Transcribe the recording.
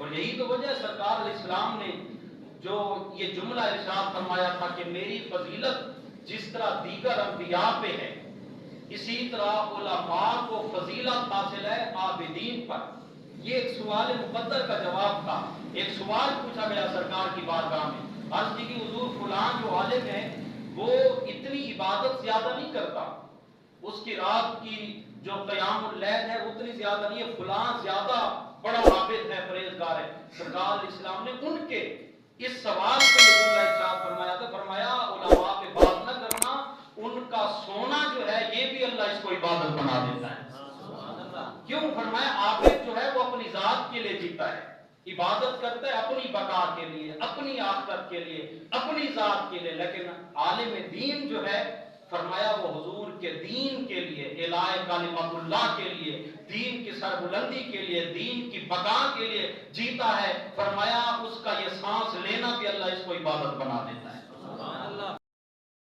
اور یہی تو وجہ سرکار علیہ السلام نے جو یہ جملہ ارشاد فرمایا تھا کہ میری فضیلت جس طرح دیگر انبیاء پہ ہے اسی طرح علماء کو فضیلت حاصل ہے عابدین پر. یہ ایک سوال مقدر کا جواب تھا. ایک سوال پوچھا گیا سرکار کی بارگاہ میں, عرض کی کہ حضور فلان جو عالم ہے وہ اتنی عبادت زیادہ نہیں کرتا, اس کی رات کی جو قیام اللیل ہے اتنی زیادہ نہیں ہے, فلان زیادہ بڑا عابد ہے, پرہیزگار ہے. سرکار علیہ السلام نے ان کے اس سوال پہ جملہ ارشاد فرمایا تھا, فرمایا علماء پہ بات نہ کرنا, ان کا سونا جو ہے یہ بھی اللہ اس کو عبادت بنا دیتا ہے. کیوں؟ فرمایا عابد جو ہے وہ اپنی ذات کے لیے جیتا ہے, عبادت کرتا ہے اپنی بقا کے لیے, اپنی آخرت کے لیے, اپنی ذات کے لیے, لیکن عالم دین جو ہے فرمایا وہ حضور کے دین کے لیے, اعلاء کلمت اللہ کے لیے, دین کی سربلندی کے لیے, دین کی بقا کے لیے جیتا ہے. فرمایا اس کا یہ سانس لینا بھی اللہ اس کو عبادت بنا دیتا ہے.